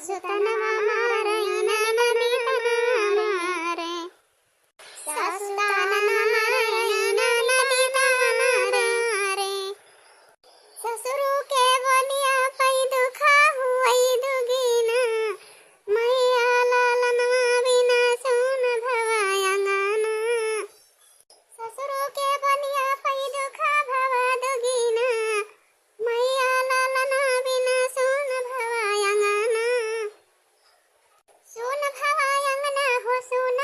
सासुतनवा मारे नदी तनारे सासुतनवा मारे नदी तनारे ससुरु के बोलिया पई दुखा हुई दुगीना मैया लालनवा बिना सुन भवायंगना ससुरु के बोलिया पई दुखा भवा दुगीना मैया लालना बिना सुन भवायंगना हो सुन